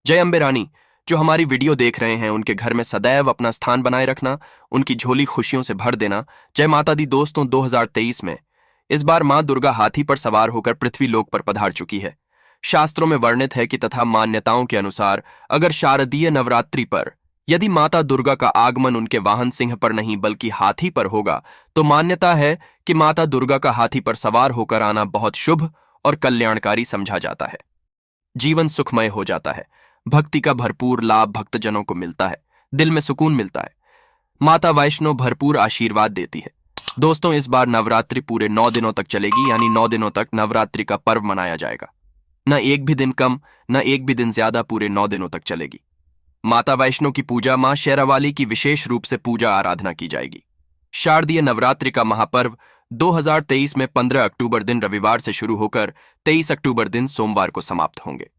जय अम्बे रानी। जो हमारी वीडियो देख रहे हैं उनके घर में सदैव अपना स्थान बनाए रखना, उनकी झोली खुशियों से भर देना। जय माता दी। दोस्तों, 2023 में इस बार मां दुर्गा हाथी पर सवार होकर पृथ्वी लोक पर पधार चुकी है। शास्त्रों में वर्णित है कि तथा मान्यताओं के अनुसार अगर शारदीय नवरात्रि पर यदि माता दुर्गा का आगमन उनके वाहन सिंह पर नहीं बल्कि हाथी पर होगा तो मान्यता है कि माता दुर्गा का हाथी पर सवार होकर आना बहुत शुभ और कल्याणकारी समझा जाता है। जीवन सुखमय हो जाता है, भक्ति का भरपूर लाभ भक्तजनों को मिलता है, दिल में सुकून मिलता है। माता वैष्णो भरपूर आशीर्वाद देती है। दोस्तों, इस बार नवरात्रि पूरे 9 दिनों तक चलेगी, यानी 9 दिनों तक नवरात्रि का पर्व मनाया जाएगा। न एक भी दिन कम, न एक भी दिन ज्यादा, पूरे 9 दिनों तक चलेगी। माता वैष्णो की पूजा, मां शेरावाली की विशेष रूप से पूजा आराधना की जाएगी। शारदीय नवरात्रि का महापर्व 2023 में 15 अक्टूबर दिन रविवार से शुरू होकर 23 अक्टूबर दिन सोमवार को समाप्त होंगे।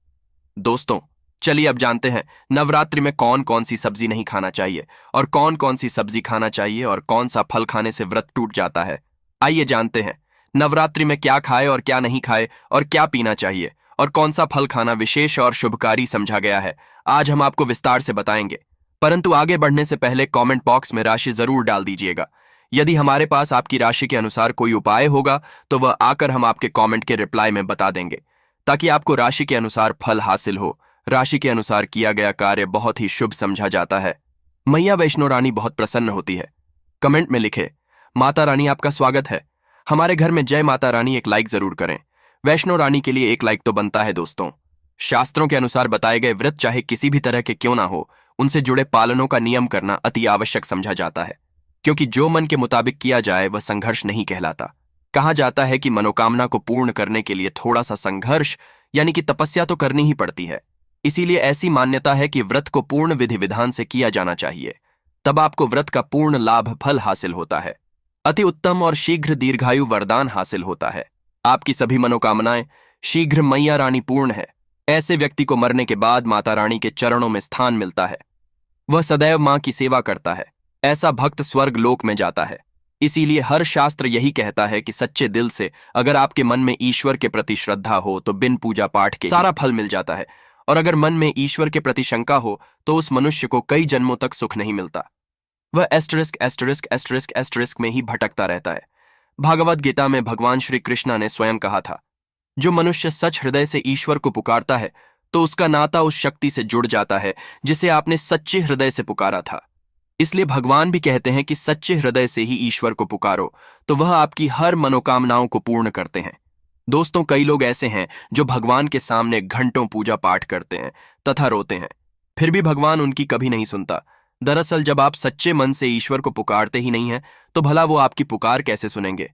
दोस्तों, चलिए अब जानते हैं नवरात्रि में कौन कौन सी सब्जी नहीं खाना चाहिए और कौन कौन सी सब्जी खाना चाहिए और कौन सा फल खाने से व्रत टूट जाता है। आइए जानते हैं नवरात्रि में क्या खाए और क्या नहीं खाए और क्या पीना चाहिए और कौन सा फल खाना विशेष और शुभकारी समझा गया है। आज हम आपको विस्तार से बताएंगे, परंतु आगे बढ़ने से पहले कमेंट बॉक्स में राशि जरूर डाल दीजिएगा। यदि हमारे पास आपकी राशि के अनुसार कोई उपाय होगा तो वह आकर हम आपके कमेंट के रिप्लाई में बता देंगे, ताकि आपको राशि के अनुसार फल हासिल हो। राशि के अनुसार किया गया कार्य बहुत ही शुभ समझा जाता है। मैया वैष्णो रानी बहुत प्रसन्न होती है। कमेंट में लिखे, माता रानी आपका स्वागत है। हमारे घर में जय माता रानी एक लाइक जरूर करें। वैष्णो रानी के लिए एक लाइक तो बनता है। दोस्तों, शास्त्रों के अनुसार बताए गए व्रत चाहे किसी भी तरह के क्यों ना हो, उनसे जुड़े पालनों का नियम करना अति आवश्यक समझा जाता है, क्योंकि जो मन के मुताबिक किया जाए वह संघर्ष नहीं कहलाता। कहा जाता है कि मनोकामना को पूर्ण करने के लिए थोड़ा सा संघर्ष यानी कि तपस्या तो करनी ही पड़ती है। इसीलिए ऐसी मान्यता है कि व्रत को पूर्ण विधि विधान से किया जाना चाहिए, तब आपको व्रत का पूर्ण लाभ फल हासिल होता है। अति उत्तम और शीघ्र दीर्घायु वरदान हासिल होता है। आपकी सभी मनोकामनाएं शीघ्र मैया रानी पूर्ण है। ऐसे व्यक्ति को मरने के बाद माता रानी के चरणों में स्थान मिलता है। वह सदैव मां की सेवा करता है। ऐसा भक्त स्वर्ग लोक में जाता है। इसीलिए हर शास्त्र यही कहता है कि सच्चे दिल से अगर आपके मन में ईश्वर के प्रति श्रद्धा हो तो बिन पूजा पाठ के सारा फल मिल जाता है, और अगर मन में ईश्वर के प्रति शंका हो तो उस मनुष्य को कई जन्मों तक सुख नहीं मिलता। वह एस्टरिस्क एस्टरिस्क एस्टरिस्क एस्टरिस्क में ही भटकता रहता है। भागवत गीता में भगवान श्री कृष्णा ने स्वयं कहा था, जो मनुष्य सच हृदय से ईश्वर को पुकारता है तो उसका नाता उस शक्ति से जुड़ जाता है जिसे आपने सच्चे हृदय से पुकारा था। इसलिए भगवान भी कहते हैं कि सच्चे हृदय से ही ईश्वर को पुकारो तो वह आपकी हर मनोकामनाओं को पूर्ण करते हैं। दोस्तों, कई लोग ऐसे हैं जो भगवान के सामने घंटों पूजा पाठ करते हैं तथा रोते हैं, फिर भी भगवान उनकी कभी नहीं सुनता। दरअसल जब आप सच्चे मन से ईश्वर को पुकारते ही नहीं हैं तो भला वो आपकी पुकार कैसे सुनेंगे।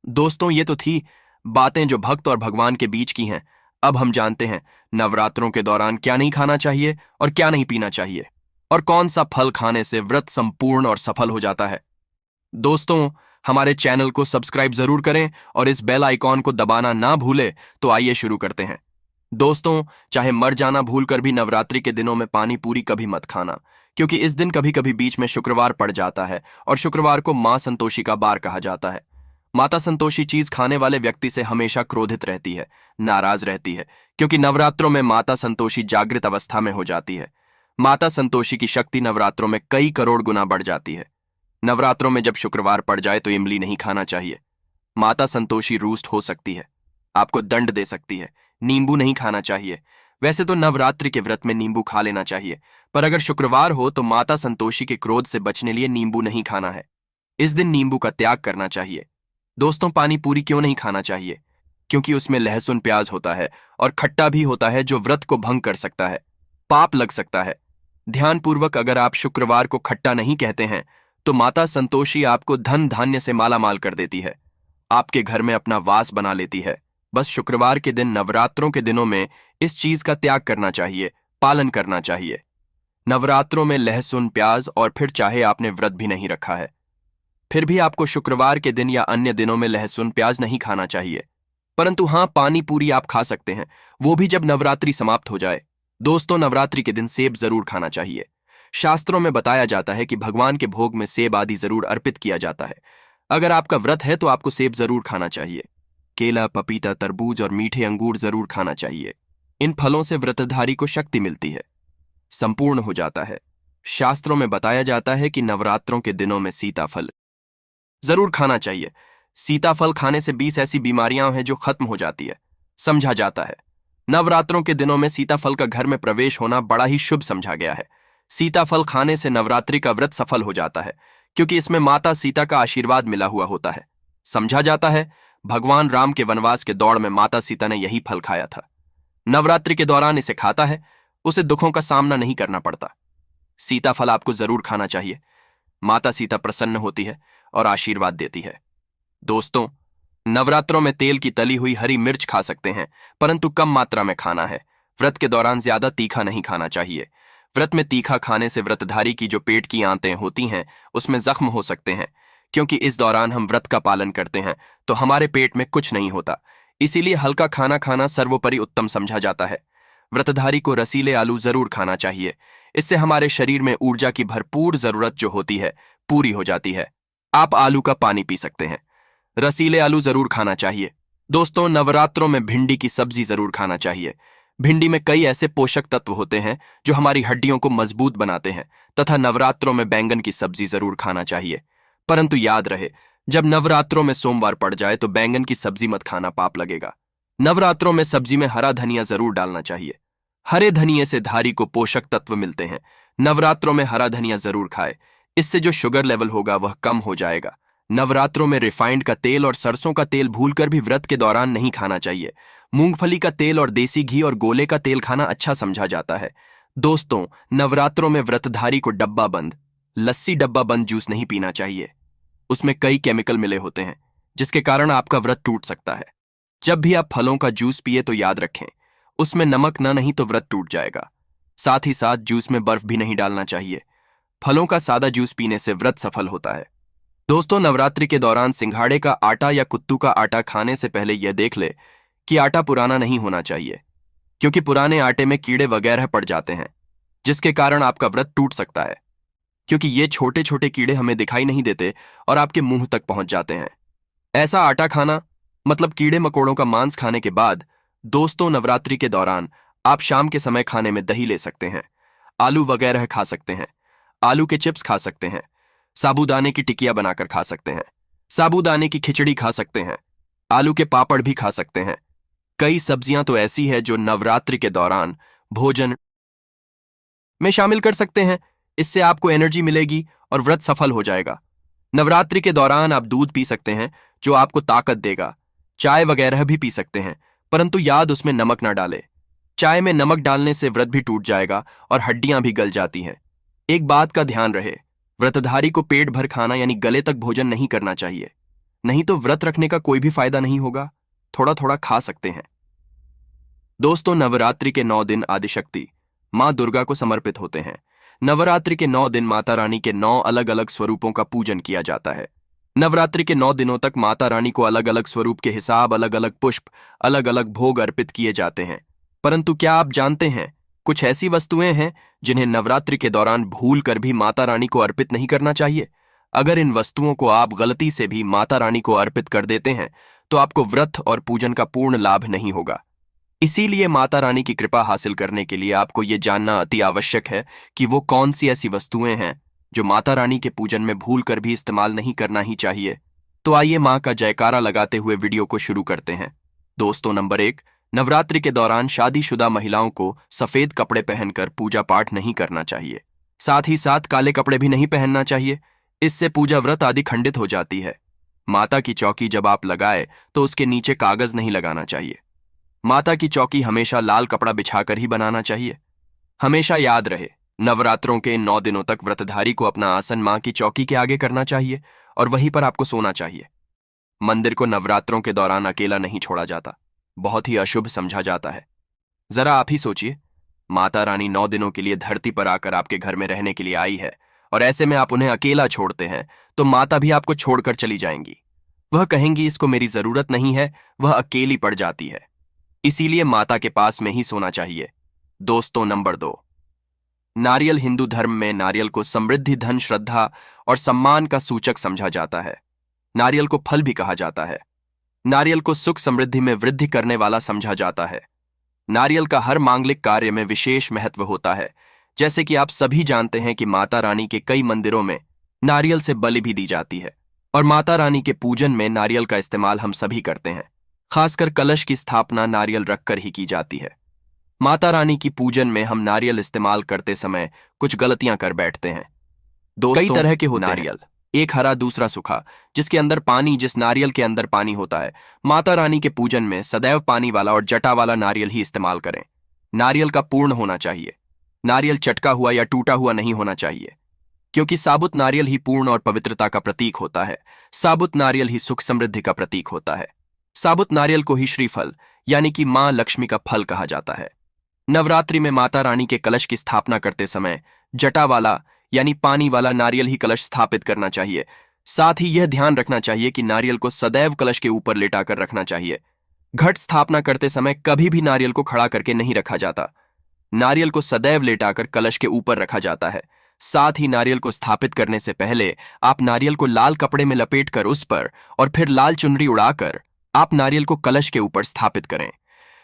दोस्तों, ये तो थी बातें जो भक्त और भगवान के बीच की हैं। अब हम जानते हैं नवरात्रों के दौरान क्या नहीं खाना चाहिए और क्या नहीं पीना चाहिए और कौन सा फल खाने से व्रत संपूर्ण और सफल हो जाता है। दोस्तों, हमारे चैनल को सब्सक्राइब जरूर करें और इस बेल आइकॉन को दबाना ना भूलें। तो आइए शुरू करते हैं। दोस्तों, चाहे मर जाना भूलकर भी नवरात्रि के दिनों में पानी पूरी कभी मत खाना, क्योंकि इस दिन कभी कभी बीच में शुक्रवार पड़ जाता है और शुक्रवार को मां संतोषी का बार कहा जाता है। माता संतोषी चीज खाने वाले व्यक्ति से हमेशा क्रोधित रहती है, नाराज रहती है, क्योंकि नवरात्रों में माता संतोषी जागृत अवस्था में हो जाती है। माता संतोषी की शक्ति नवरात्रों में कई करोड़ गुना बढ़ जाती है। नवरात्रों में जब शुक्रवार पड़ जाए तो इमली नहीं खाना चाहिए। माता संतोषी रूष्ट हो सकती है, आपको दंड दे सकती है। नींबू नहीं खाना चाहिए। वैसे तो नवरात्रि के व्रत में नींबू खा लेना चाहिए, पर अगर शुक्रवार हो तो माता संतोषी के क्रोध से बचने लिए नींबू नहीं खाना है। इस दिन नींबू का त्याग करना चाहिए। दोस्तों, पानी पूरी क्यों नहीं खाना चाहिए? क्योंकि उसमें लहसुन प्याज होता है और खट्टा भी होता है जो व्रत को भंग कर सकता है, पाप लग सकता है। ध्यानपूर्वक अगर आप शुक्रवार को खट्टा नहीं कहते हैं तो माता संतोषी आपको धन धान्य से मालामाल कर देती है, आपके घर में अपना वास बना लेती है। बस शुक्रवार के दिन नवरात्रों के दिनों में इस चीज का त्याग करना चाहिए, पालन करना चाहिए। नवरात्रों में लहसुन प्याज और फिर चाहे आपने व्रत भी नहीं रखा है फिर भी आपको शुक्रवार के दिन या अन्य दिनों में लहसुन प्याज नहीं खाना चाहिए। परंतु हाँ, पानी पूरी आप खा सकते हैं, वो भी जब नवरात्रि समाप्त हो जाए। दोस्तों, नवरात्रि के दिन सेब जरूर खाना चाहिए। शास्त्रों में बताया जाता है कि भगवान के भोग में सेब आदि जरूर अर्पित किया जाता है। अगर आपका व्रत है तो आपको सेब जरूर खाना चाहिए। केला, पपीता, तरबूज और मीठे अंगूर जरूर खाना चाहिए। इन फलों से व्रतधारी को शक्ति मिलती है, संपूर्ण हो जाता है। शास्त्रों में बताया जाता है कि नवरात्रों के दिनों में सीताफल जरूर खाना चाहिए। सीताफल खाने से 20 ऐसी बीमारियां हैं जो खत्म हो जाती है, समझा जाता है। नवरात्रों के दिनों में सीताफल का घर में प्रवेश होना बड़ा ही शुभ समझा गया है। सीताफल खाने से नवरात्रि का व्रत सफल हो जाता है, क्योंकि इसमें माता सीता का आशीर्वाद मिला हुआ होता है। समझा जाता है भगवान राम के वनवास के दौड़ में माता सीता ने यही फल खाया था। नवरात्रि के दौरान इसे खाता है, उसे दुखों का सामना नहीं करना पड़ता। सीताफल आपको जरूर खाना चाहिए। माता सीता प्रसन्न होती है और आशीर्वाद देती है। दोस्तों, नवरात्रों में तेल की तली हुई हरी मिर्च खा सकते हैं, परंतु कम मात्रा में खाना है। व्रत के दौरान ज्यादा तीखा नहीं खाना चाहिए। व्रत में तीखा खाने से व्रतधारी की जो पेट की आंतें होती हैं उसमें जख्म हो सकते हैं। क्योंकि इस दौरान हम व्रत का पालन करते हैं तो हमारे पेट में कुछ नहीं होता, इसीलिए हल्का खाना खाना सर्वोपरि उत्तम समझा जाता है। व्रतधारी को रसीले आलू जरूर खाना चाहिए। इससे हमारे शरीर में ऊर्जा की भरपूर जरूरत जो होती है पूरी हो जाती है। आप आलू का पानी पी सकते हैं। रसीले आलू जरूर खाना चाहिए। दोस्तों, नवरात्रों में भिंडी की सब्जी जरूर खाना चाहिए। भिंडी में कई ऐसे पोषक तत्व होते हैं जो हमारी हड्डियों को मजबूत बनाते हैं, तथा नवरात्रों में बैंगन की सब्जी जरूर खाना चाहिए। परंतु याद रहे, जब नवरात्रों में सोमवार पड़ जाए तो बैंगन की सब्जी मत खाना, पाप लगेगा। नवरात्रों में सब्जी में हरा धनिया जरूर डालना चाहिए। हरे धनिये से धारी को पोषक तत्व मिलते हैं। नवरात्रों में हरा धनिया जरूर खाए, इससे जो शुगर लेवल होगा वह कम हो जाएगा। नवरात्रों में रिफाइंड का तेल और सरसों का तेल भूलकर भी व्रत के दौरान नहीं खाना चाहिए। मूंगफली का तेल और देसी घी और गोले का तेल खाना अच्छा समझा जाता है। दोस्तों, नवरात्रों में व्रतधारी को डब्बा बंद लस्सी, डब्बा बंद जूस नहीं पीना चाहिए। उसमें कई केमिकल मिले होते हैं जिसके कारण आपका व्रत टूट सकता है। जब भी आप फलों का जूस पिए तो याद रखें उसमें नमक न, नहीं तो व्रत टूट जाएगा। साथ ही साथ जूस में बर्फ भी नहीं डालना चाहिए। फलों का सादा जूस पीने से व्रत सफल होता है। दोस्तों, नवरात्रि के दौरान सिंघाड़े का आटा या कुत्तू का आटा खाने से पहले यह देख ले कि आटा पुराना नहीं होना चाहिए, क्योंकि पुराने आटे में कीड़े वगैरह पड़ जाते हैं जिसके कारण आपका व्रत टूट सकता है। क्योंकि ये छोटे छोटे कीड़े हमें दिखाई नहीं देते और आपके मुंह तक पहुंच जाते हैं। ऐसा आटा खाना मतलब कीड़े मकोड़ों का मांस खाने के बाद दोस्तों, नवरात्रि के दौरान आप शाम के समय खाने में दही ले सकते हैं, आलू वगैरह खा सकते हैं, आलू के चिप्स खा सकते हैं, साबूदाने की टिकिया बनाकर खा सकते हैं, साबूदाने की खिचड़ी खा सकते हैं, आलू के पापड़ भी खा सकते हैं। कई सब्जियां तो ऐसी है जो नवरात्रि के दौरान भोजन में शामिल कर सकते हैं। इससे आपको एनर्जी मिलेगी और व्रत सफल हो जाएगा। नवरात्रि के दौरान आप दूध पी सकते हैं जो आपको ताकत देगा। चाय वगैरह भी पी सकते हैं, परंतु याद उसमें नमक ना डाले। चाय में नमक डालने से व्रत भी टूट जाएगा और हड्डियां भी गल जाती हैं। एक बात का ध्यान रहे, व्रतधारी को पेट भर खाना यानी गले तक भोजन नहीं करना चाहिए, नहीं तो व्रत रखने का कोई भी फायदा नहीं होगा। थोड़ा थोड़ा खा सकते हैं। दोस्तों, नवरात्रि के 9 दिन आदिशक्ति मां दुर्गा को समर्पित होते हैं। नवरात्रि के 9 दिन माता रानी के 9 अलग अलग स्वरूपों का पूजन किया जाता है। नवरात्रि के 9 दिनों तक माता रानी को अलग अलग स्वरूप के हिसाब, अलग अलग पुष्प, अलग अलग भोग अर्पित किए जाते हैं। परंतु क्या आप जानते हैं, कुछ ऐसी वस्तुएं हैं जिन्हें नवरात्रि के दौरान भूल कर भी माता रानी को अर्पित नहीं करना चाहिए। अगर इन वस्तुओं को आप गलती से भी माता रानी को अर्पित कर देते हैं तो आपको व्रत और पूजन का पूर्ण लाभ नहीं होगा। इसीलिए माता रानी की कृपा हासिल करने के लिए आपको ये जानना अति आवश्यक है कि वो कौन सी ऐसी वस्तुएं हैं जो माता रानी के पूजन में भूल कर भी इस्तेमाल नहीं करना ही चाहिए। तो आइए मां का जयकारा लगाते हुए वीडियो को शुरू करते हैं। दोस्तों, नंबर 1, नवरात्रि के दौरान शादीशुदा महिलाओं को सफेद कपड़े पहनकर पूजा पाठ नहीं करना चाहिए। साथ ही साथ काले कपड़े भी नहीं पहनना चाहिए, इससे पूजा व्रत आदि खंडित हो जाती है। माता की चौकी जब आप लगाए तो उसके नीचे कागज नहीं लगाना चाहिए। माता की चौकी हमेशा लाल कपड़ा बिछाकर ही बनाना चाहिए। हमेशा याद रहे, नवरात्रों के इन 9 दिनों तक व्रतधारी को अपना आसन मां की चौकी के आगे करना चाहिए और वहीं पर आपको सोना चाहिए। मंदिर को नवरात्रों के दौरान अकेला नहीं छोड़ा जाता, बहुत ही अशुभ समझा जाता है। जरा आप ही सोचिए, माता रानी 9 दिनों के लिए धरती पर आकर आपके घर में रहने के लिए आई है और ऐसे में आप उन्हें अकेला छोड़ते हैं तो माता भी आपको छोड़कर चली जाएंगी। वह कहेंगी इसको मेरी जरूरत नहीं है, वह अकेली पड़ जाती है। इसीलिए माता के पास में ही सोना चाहिए। दोस्तों, नंबर 2, नारियल हिंदू धर्म में नारियल को समृद्धि, धन, श्रद्धा और सम्मान का सूचक समझा जाता है। नारियल को फल भी कहा जाता है। नारियल को सुख समृद्धि में वृद्धि करने वाला समझा जाता है। नारियल का हर मांगलिक कार्य में विशेष महत्व होता है। जैसे कि आप सभी जानते हैं कि माता रानी के कई मंदिरों में नारियल से बलि भी दी जाती है और माता रानी के पूजन में नारियल का इस्तेमाल हम सभी करते हैं। खासकर कलश की स्थापना नारियल रखकर ही की जाती है। माता रानी की पूजन में हम नारियल इस्तेमाल करते समय कुछ गलतियां कर बैठते हैं। कई तरह के होते नारियल, एक हरा दूसरा सूखा, जिसके अंदर पानी, जिस नारियल के अंदर पानी होता है। माता रानी के पूजन में सदैव पानी वाला और जटा वाला नारियल ही इस्तेमाल करें। नारियल का पूर्ण होना चाहिए। नारियल चटका हुआ या टूटा हुआ नहीं होना चाहिए, क्योंकि साबुत नारियल ही पूर्ण और पवित्रता का प्रतीक होता है। साबुत नारियल ही सुख समृद्धि का प्रतीक होता है। साबुत नारियल को ही श्रीफल यानी कि मां लक्ष्मी का फल कहा जाता है। नवरात्रि में माता रानी के कलश की स्थापना करते समय जटा वाला यानी पानी वाला नारियल ही कलश स्थापित करना चाहिए। साथ ही यह ध्यान रखना चाहिए कि नारियल को सदैव कलश के ऊपर लेटाकर रखना चाहिए। घट स्थापना करते समय कभी भी नारियल को खड़ा करके नहीं रखा जाता। नारियल को सदैव लेटाकर कलश के ऊपर रखा जाता है। साथ ही नारियल को स्थापित करने से पहले आप नारियल को लाल कपड़े में लपेटकर उस पर और फिर लाल चुनरी उड़ाकर आप नारियल को कलश के ऊपर स्थापित करें।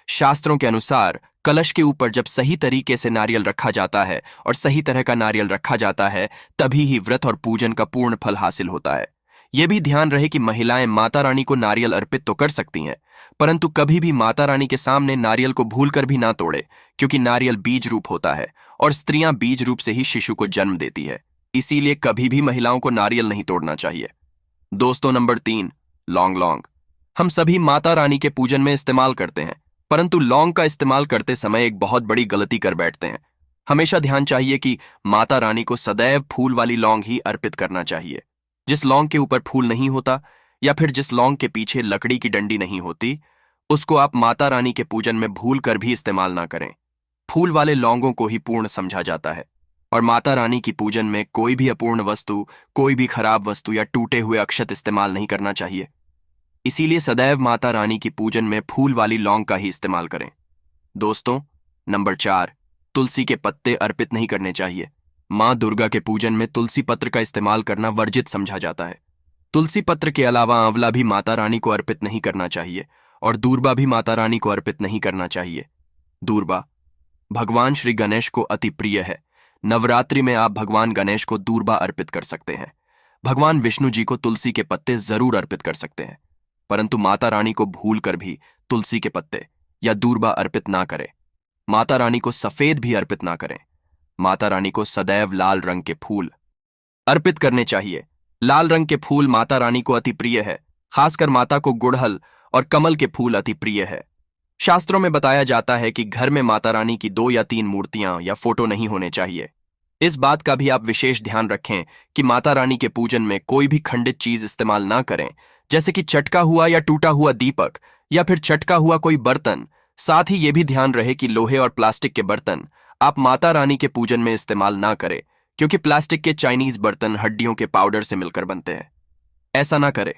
शास्त्रों के अनुसार कलश के ऊपर जब सही तरीके से नारियल रखा जाता है और सही तरह का नारियल रखा जाता है, तभी ही व्रत और पूजन का पूर्ण फल हासिल होता है। यह भी ध्यान रहे कि महिलाएं माता रानी को नारियल अर्पित तो कर सकती हैं, परंतु कभी भी माता रानी के सामने नारियल को भूलकर भी ना तोड़े, क्योंकि नारियल बीज रूप होता है और स्त्रियां बीज रूप से ही शिशु को जन्म देती है। इसीलिए कभी भी महिलाओं को नारियल नहीं तोड़ना चाहिए। दोस्तों, नंबर 3, लौंग। हम सभी माता रानी के पूजन में इस्तेमाल करते हैं, परंतु लौंग का इस्तेमाल करते समय एक बहुत बड़ी गलती कर बैठते हैं। हमेशा ध्यान चाहिए कि माता रानी को सदैव फूल वाली लौंग ही अर्पित करना चाहिए। जिस लौंग के ऊपर फूल नहीं होता या फिर जिस लौंग के पीछे लकड़ी की डंडी नहीं होती, उसको आप माता रानी के पूजन में भूल कर भी इस्तेमाल ना करें। फूल वाले लौंगों को ही पूर्ण समझा जाता है और माता रानी की पूजन में कोई भी अपूर्ण वस्तु, कोई भी खराब वस्तु या टूटे हुए अक्षत इस्तेमाल नहीं करना चाहिए। इसीलिए सदैव माता रानी की पूजन में फूल वाली लौंग का ही इस्तेमाल करें। दोस्तों, नंबर 4, तुलसी के पत्ते अर्पित नहीं करने चाहिए। मां दुर्गा के पूजन में तुलसी पत्र का इस्तेमाल करना वर्जित समझा जाता है। तुलसी पत्र के अलावा आंवला भी माता रानी को अर्पित नहीं करना चाहिए और दूर्बा भी माता रानी को अर्पित नहीं करना चाहिए। दूर्बा भगवान श्री गणेश को अति प्रिय है। नवरात्रि में आप भगवान गणेश को दूर्बा अर्पित कर सकते हैं। भगवान विष्णु जी को तुलसी के पत्ते जरूर अर्पित कर सकते हैं, परंतु माता रानी को भूलकर भी तुलसी के पत्ते या दूर्बा अर्पित ना करें। माता रानी को सफेद भी अर्पित ना करें। माता रानी को सदैव लाल रंग के फूल अर्पित करने चाहिए। लाल रंग के फूल माता रानी को अति प्रिय है। खासकर माता को गुड़हल और कमल के फूल अति प्रिय है। शास्त्रों में बताया जाता है कि घर में माता रानी की 2 या 3 मूर्तियां या फोटो नहीं होने चाहिए। इस बात का भी आप विशेष ध्यान रखें कि माता रानी के पूजन में कोई भी खंडित चीज इस्तेमाल ना करें, जैसे कि चटका हुआ या टूटा हुआ दीपक या फिर चटका हुआ कोई बर्तन। साथ ही यह भी ध्यान रहे कि लोहे और प्लास्टिक के बर्तन आप माता रानी के पूजन में इस्तेमाल ना करें, क्योंकि प्लास्टिक के चाइनीज बर्तन हड्डियों के पाउडर से मिलकर बनते हैं। ऐसा ना करें।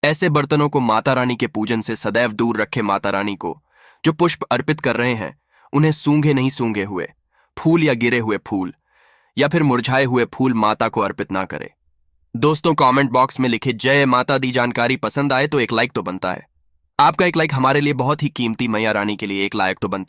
ऐसे बर्तनों को माता रानी के पूजन से सदैव दूर रखें। माता रानी को जो पुष्प अर्पित कर रहे हैं, उन्हें सूंघे नहीं सूंघे हुए फूल या गिरे हुए फूल या फिर मुरझाए हुए फूल माता को अर्पित ना करें। दोस्तों, कमेंट बॉक्स में लिखे जय माता दी जानकारी पसंद आए तो एक लाइक तो बनता है। आपका एक लाइक हमारे लिए बहुत ही कीमती, मैया रानी के लिए एक लाइक तो बनता है।